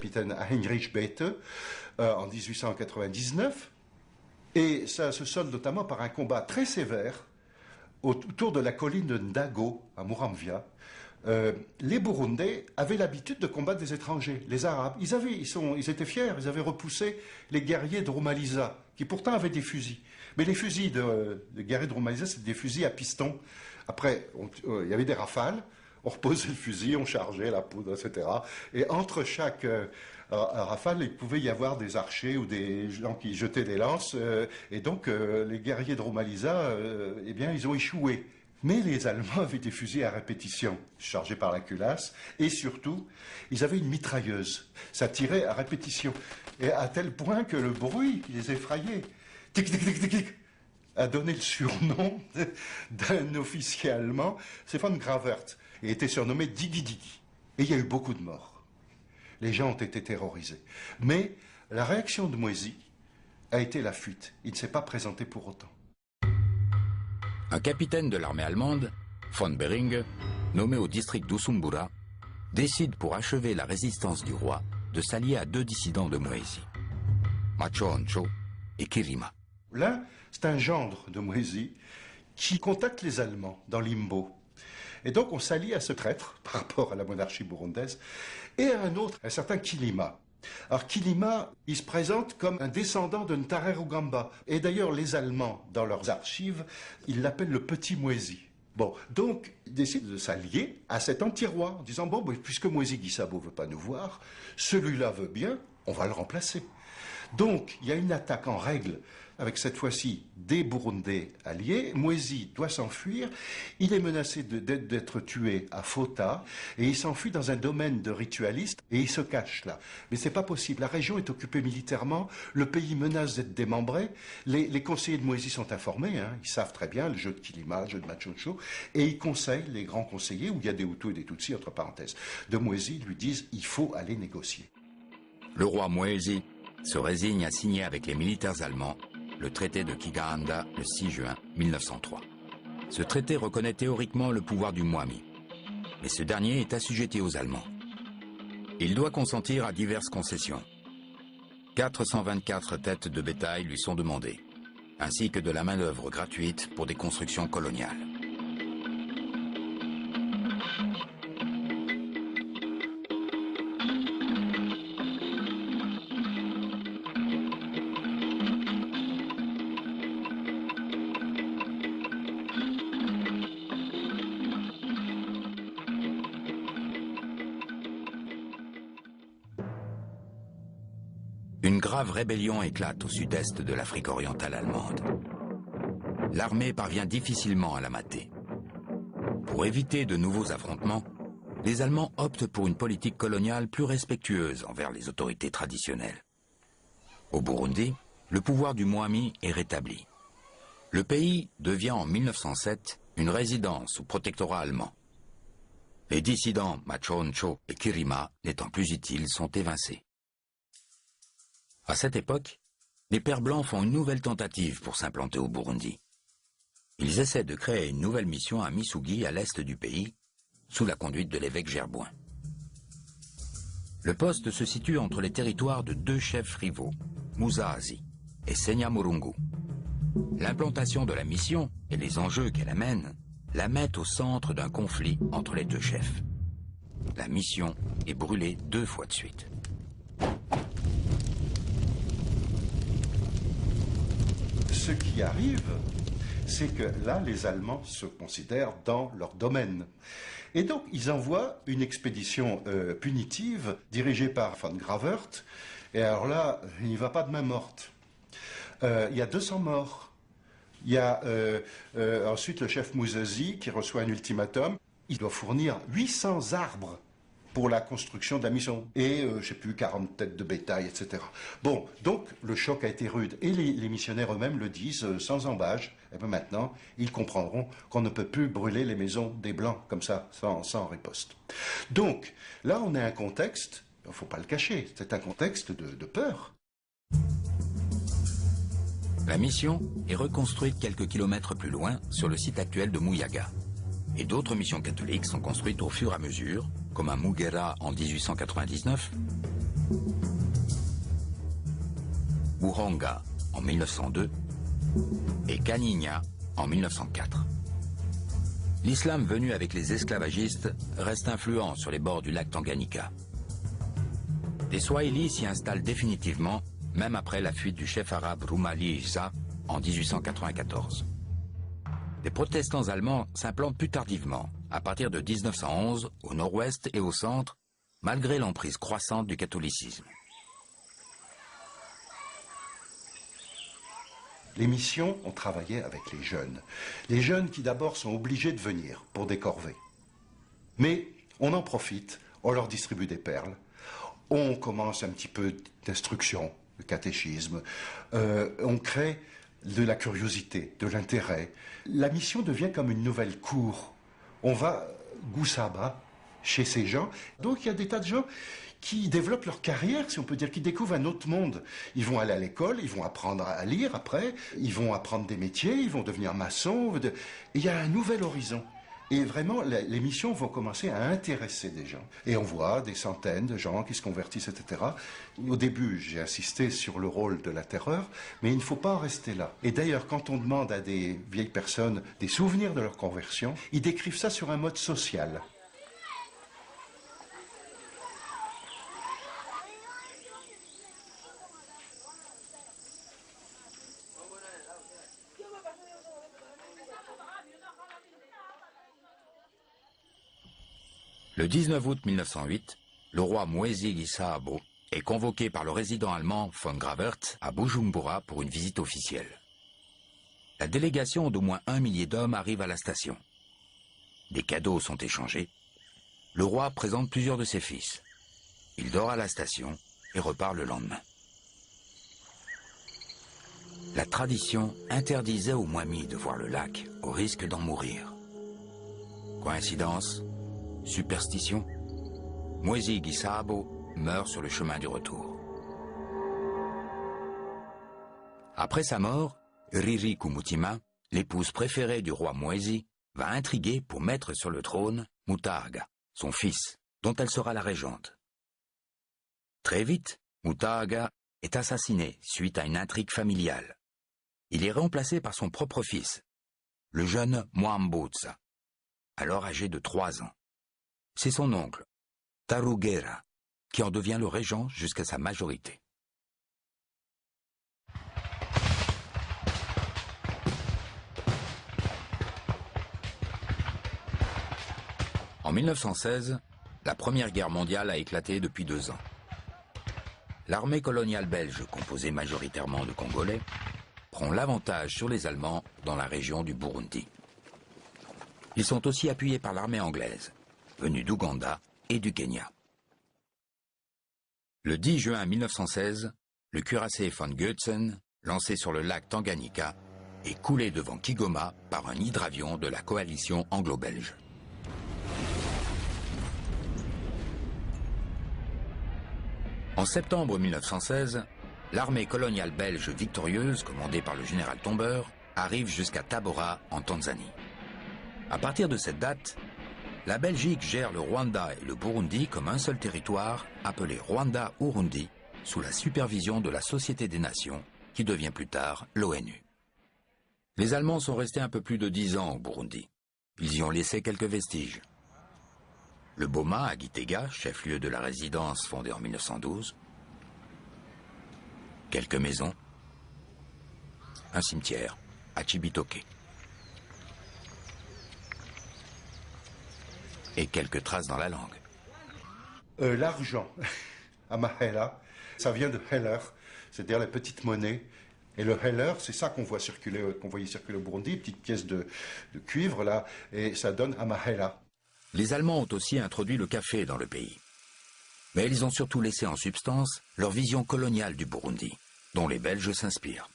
capitaine Heinrich Bethge en 1899. Et ça se solde notamment par un combat très sévère autour de la colline de Ndago, à Muramvya. Les Burundais avaient l'habitude de combattre des étrangers, les Arabes. Ils étaient fiers, ils avaient repoussé les guerriers de Rumalisa, qui pourtant avaient des fusils. Mais les fusils des guerriers de Rumalisa, c'était des fusils à piston. Après, il y avait des rafales, on reposait le fusil, on chargeait la poudre, etc. Et entre chaque rafale, il pouvait y avoir des archers ou des gens qui jetaient des lances. Et donc, les guerriers de Rumalisa, eh bien, ils ont échoué. Mais les Allemands avaient des fusils à répétition, chargés par la culasse, et surtout, ils avaient une mitrailleuse. Ça tirait à répétition, et à tel point que le bruit qui les effrayait, tic tic tic tic tic, a donné le surnom d'un officier allemand, Stefan Gravert, et était surnommé Digi Digi. Et il y a eu beaucoup de morts. Les gens ont été terrorisés. Mais la réaction de Moisy a été la fuite. Il ne s'est pas présenté pour autant. Un capitaine de l'armée allemande, von Behring, nommé au district d'Usumbura, décide pour achever la résistance du roi de s'allier à deux dissidents de Moisy, Machoncho et Kirima. L'un, c'est un gendre de Moisy qui contacte les Allemands dans Limbo. Et donc on s'allie à ce traître par rapport à la monarchie burundaise et à un autre, un certain Kilima. Alors Kilima, il se présente comme un descendant de Ntare Rugamba. Et d'ailleurs, les Allemands, dans leurs archives, ils l'appellent le petit Moisy. Bon, donc, ils décident de s'allier à cet anti-roi, en disant, bon, puisque Moisy Gisabo ne veut pas nous voir, celui-là veut bien, on va le remplacer. Donc, il y a une attaque en règle, avec cette fois-ci des Burundais alliés. Moisy doit s'enfuir. Il est menacé d'être tué à Fota, et il s'enfuit dans un domaine de ritualistes, et il se cache là. Mais c'est pas possible. La région est occupée militairement, le pays menace d'être démembré. Les conseillers de Moisy sont informés, hein, ils savent très bien le jeu de Kilima, le jeu de Machoncho, et ils conseillent, les grands conseillers, où il y a des Hutus et des Tutsis, entre parenthèses, de Moisy, lui disent il faut aller négocier. Le roi Moisy se résigne à signer avec les militaires allemands le traité de Kigaanda le 6 juin 1903. Ce traité reconnaît théoriquement le pouvoir du Mwami, mais ce dernier est assujetti aux Allemands. Il doit consentir à diverses concessions. 424 têtes de bétail lui sont demandées, ainsi que de la main-d'œuvre gratuite pour des constructions coloniales. Une grave rébellion éclate au sud-est de l'Afrique orientale allemande. L'armée parvient difficilement à la mater. Pour éviter de nouveaux affrontements, les Allemands optent pour une politique coloniale plus respectueuse envers les autorités traditionnelles. Au Burundi, le pouvoir du Mwami est rétabli. Le pays devient en 1907 une résidence ou protectorat allemand. Les dissidents Machoncho et Kirima, n'étant plus utiles, sont évincés. À cette époque, les Pères Blancs font une nouvelle tentative pour s'implanter au Burundi. Ils essaient de créer une nouvelle mission à Misugi, à l'est du pays, sous la conduite de l'évêque Gerboin. Le poste se situe entre les territoires de deux chefs rivaux, Muzazi et Senyamurungu. L'implantation de la mission et les enjeux qu'elle amène la mettent au centre d'un conflit entre les deux chefs. La mission est brûlée 2 fois de suite. Ce qui arrive, c'est que là, les Allemands se considèrent dans leur domaine. Et donc, ils envoient une expédition punitive dirigée par von Gravert. Et alors là, il n'y va pas de main morte. Il y a 200 morts. Il y a ensuite le chef Muzazi qui reçoit un ultimatum. Il doit fournir 800 arbres pour la construction de la mission. Et, je ne sais plus, 40 têtes de bétail, etc. Bon, donc le choc a été rude. Et les missionnaires eux-mêmes le disent sans embâche. Et bien maintenant, ils comprendront qu'on ne peut plus brûler les maisons des Blancs comme ça, sans riposte. Donc, là, on a un contexte, il ne faut pas le cacher, c'est un contexte de peur. La mission est reconstruite quelques kilomètres plus loin, sur le site actuel de Muyaga. Et d'autres missions catholiques sont construites au fur et à mesure, comme à Mugera en 1899 Buronga en 1902 et Canigna en 1904. L'islam venu avec les esclavagistes reste influent sur les bords du lac Tanganyika. Les Swahili s'y installent définitivement, même après la fuite du chef arabe Roumali Isa en 1894. Les protestants allemands s'implantent plus tardivement, à partir de 1911, au nord-ouest et au centre, malgré l'emprise croissante du catholicisme. Les missions ont travaillé avec les jeunes qui d'abord sont obligés de venir pour des corvées. Mais on en profite, on leur distribue des perles, on commence un petit peu d'instruction, de catéchisme, on crée de la curiosité, de l'intérêt. La mission devient comme une nouvelle cour. On va Goussaba, chez ces gens. Donc il y a des tas de gens qui développent leur carrière, si on peut dire, qui découvrent un autre monde. Ils vont aller à l'école, ils vont apprendre à lire après, ils vont apprendre des métiers, ils vont devenir maçons. Et il y a un nouvel horizon. Et vraiment, les missions vont commencer à intéresser des gens. Et on voit des centaines de gens qui se convertissent, etc. Au début, j'ai insisté sur le rôle de la terreur, mais il ne faut pas en rester là. Et d'ailleurs, quand on demande à des vieilles personnes des souvenirs de leur conversion, ils décrivent ça sur un mode social. Le 19 août 1908, le roi Mwezi Gisabo est convoqué par le résident allemand von Gravert à Bujumbura pour une visite officielle. La délégation d'au moins 1 millier d'hommes arrive à la station. Des cadeaux sont échangés. Le roi présente plusieurs de ses fils. Il dort à la station et repart le lendemain. La tradition interdisait aux Mwami de voir le lac au risque d'en mourir. Coïncidence ? Superstition, Mwezi Gisabo meurt sur le chemin du retour. Après sa mort, Riri Kumutima, l'épouse préférée du roi Mwezi, va intriguer pour mettre sur le trône Mutaaga, son fils, dont elle sera la régente. Très vite, Mutaaga est assassiné suite à une intrigue familiale. Il est remplacé par son propre fils, le jeune Mwambutsa, alors âgé de 3 ans. C'est son oncle, Tarugera, qui en devient le régent jusqu'à sa majorité. En 1916, la Première Guerre mondiale a éclaté depuis 2 ans. L'armée coloniale belge, composée majoritairement de Congolais, prend l'avantage sur les Allemands dans la région du Burundi. Ils sont aussi appuyés par l'armée anglaise, venus d'Ouganda et du Kenya. Le 10 juin 1916, le cuirassé von Goetzen, lancé sur le lac Tanganyika, est coulé devant Kigoma par un hydravion de la coalition anglo-belge. En septembre 1916, l'armée coloniale belge victorieuse, commandée par le général Tombeur, arrive jusqu'à Tabora, en Tanzanie. À partir de cette date, la Belgique gère le Rwanda et le Burundi comme un seul territoire, appelé Rwanda-Urundi, sous la supervision de la Société des Nations, qui devient plus tard l'ONU. Les Allemands sont restés un peu plus de 10 ans au Burundi. Ils y ont laissé quelques vestiges. Le Boma à Gitega, chef-lieu de la résidence fondée en 1912. Quelques maisons. Un cimetière à Chibitoke. Et quelques traces dans la langue. L'argent, Amahela, ça vient de Heller, c'est-à-dire la petite monnaie. Et le Heller, c'est ça qu'on voyait circuler au Burundi, petite pièce de cuivre là, et ça donne Amahela. Les Allemands ont aussi introduit le café dans le pays. Mais ils ont surtout laissé en substance leur vision coloniale du Burundi, dont les Belges s'inspirent.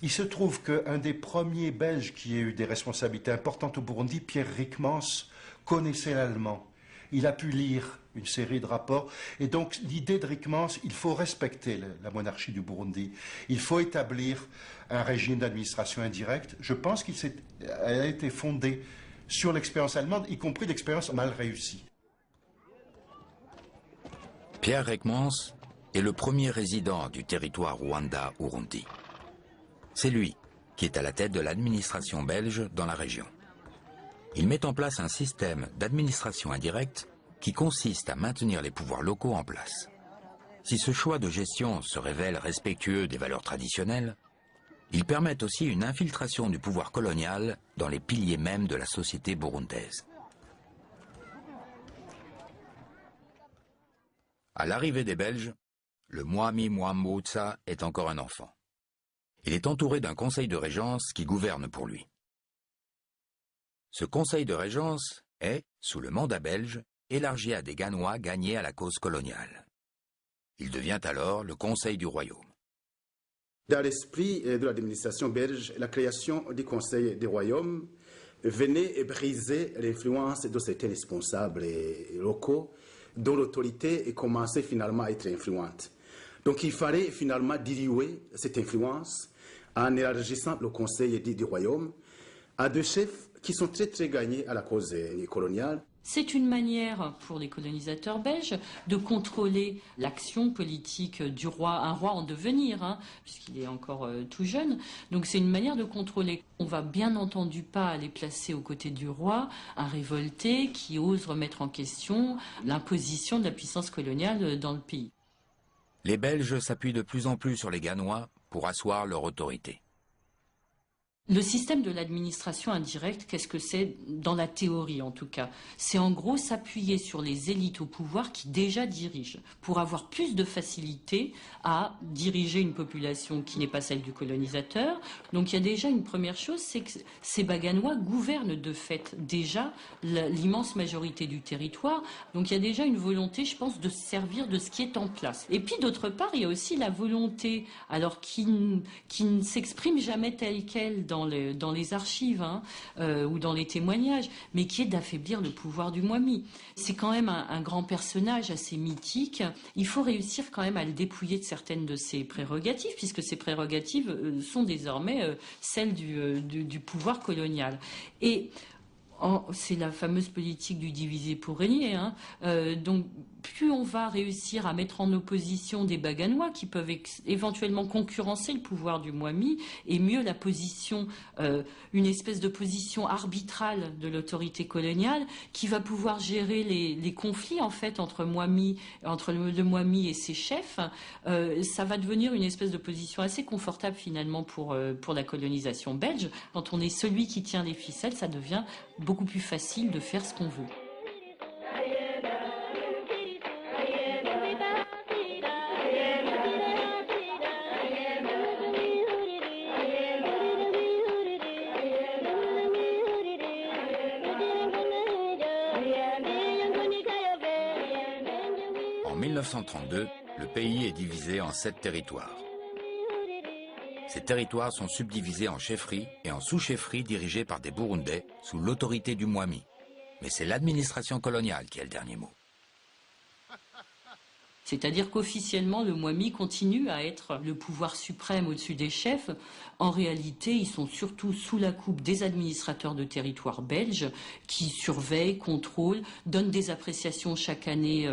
Il se trouve qu'un des premiers Belges qui a eu des responsabilités importantes au Burundi, Pierre Ryckmans, connaissait l'allemand. Il a pu lire une série de rapports. Et donc l'idée de Ryckmans, il faut respecter la monarchie du Burundi. Il faut établir un régime d'administration indirecte. Je pense qu'elle a été fondée sur l'expérience allemande, y compris l'expérience mal réussie. Pierre Reckmans est le premier résident du territoire Rwanda-Urundi. C'est lui qui est à la tête de l'administration belge dans la région. Il met en place un système d'administration indirecte qui consiste à maintenir les pouvoirs locaux en place. Si ce choix de gestion se révèle respectueux des valeurs traditionnelles, il permet aussi une infiltration du pouvoir colonial dans les piliers mêmes de la société burundaise. À l'arrivée des Belges, le Mwami Mwambutsa est encore un enfant. Il est entouré d'un conseil de régence qui gouverne pour lui. Ce conseil de régence est, sous le mandat belge, élargi à des Ganois gagnés à la cause coloniale. Il devient alors le conseil du royaume. Dans l'esprit de l'administration belge, la création du conseil du royaume venait briser l'influence de certains responsables locaux dont l'autorité commençait finalement à être influente. Donc il fallait finalement diluer cette influence en élargissant le conseil du royaume à deux chefs qui sont très gagnés à la cause coloniale. C'est une manière pour les colonisateurs belges de contrôler l'action politique du roi, un roi en devenir, puisqu'il est encore tout jeune. Donc c'est une manière de contrôler. On ne va bien entendu pas aller placer aux côtés du roi un révolté qui ose remettre en question l'imposition de la puissance coloniale dans le pays. Les Belges s'appuient de plus en plus sur les Ganois pour asseoir leur autorité. Le système de l'administration indirecte, qu'est-ce que c'est dans la théorie en tout cas? C'est en gros s'appuyer sur les élites au pouvoir qui déjà dirigent, pour avoir plus de facilité à diriger une population qui n'est pas celle du colonisateur. Donc il y a déjà une première chose, c'est que ces Baganois gouvernent de fait déjà l'immense majorité du territoire. Donc il y a déjà une volonté, je pense, de se servir de ce qui est en place. Et puis d'autre part, il y a aussi la volonté, alors qui ne s'exprime jamais telle qu'elle dans les archives ou dans les témoignages, mais qui est d'affaiblir le pouvoir du Mwami. C'est quand même un grand personnage assez mythique. Il faut réussir quand même à le dépouiller de certaines de ses prérogatives, puisque ses prérogatives sont désormais celles du pouvoir colonial. Et c'est la fameuse politique du diviser pour régner. Donc, plus on va réussir à mettre en opposition des Baganois qui peuvent éventuellement concurrencer le pouvoir du Mwami, et mieux la position, une espèce de position arbitrale de l'autorité coloniale qui va pouvoir gérer les conflits en fait entre le Mwami et ses chefs, ça va devenir une espèce de position assez confortable finalement pour la colonisation belge. Quand on est celui qui tient les ficelles, ça devient beaucoup plus facile de faire ce qu'on veut. En 1932, le pays est divisé en 7 territoires. Ces territoires sont subdivisés en chefferies et en sous-chefferies dirigées par des Burundais sous l'autorité du Mwami. Mais c'est l'administration coloniale qui a le dernier mot. C'est-à-dire qu'officiellement, le Mwami continue à être le pouvoir suprême au-dessus des chefs. En réalité, ils sont surtout sous la coupe des administrateurs de territoire belges qui surveillent, contrôlent, donnent des appréciations chaque année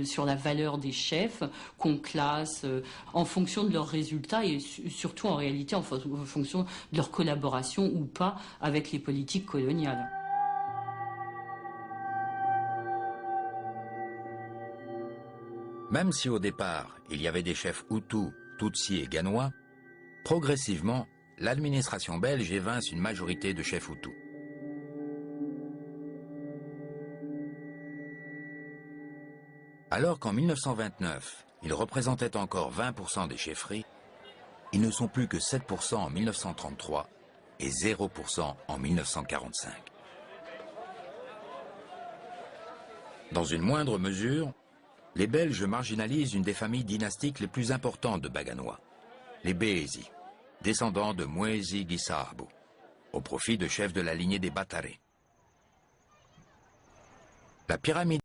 sur la valeur des chefs qu'on classe en fonction de leurs résultats et surtout en réalité en fonction de leur collaboration ou pas avec les politiques coloniales. Même si au départ, il y avait des chefs Hutus, Tutsis et Ganois, progressivement, l'administration belge évince une majorité de chefs Hutus. Alors qu'en 1929, ils représentaient encore 20% des chefferies, ils ne sont plus que 7% en 1933 et 0% en 1945. Dans une moindre mesure, les Belges marginalisent une des familles dynastiques les plus importantes de Baganois, les Béhézi, descendants de Mwezi Gisaabu, au profit de chefs de la lignée des Bataré. La pyramide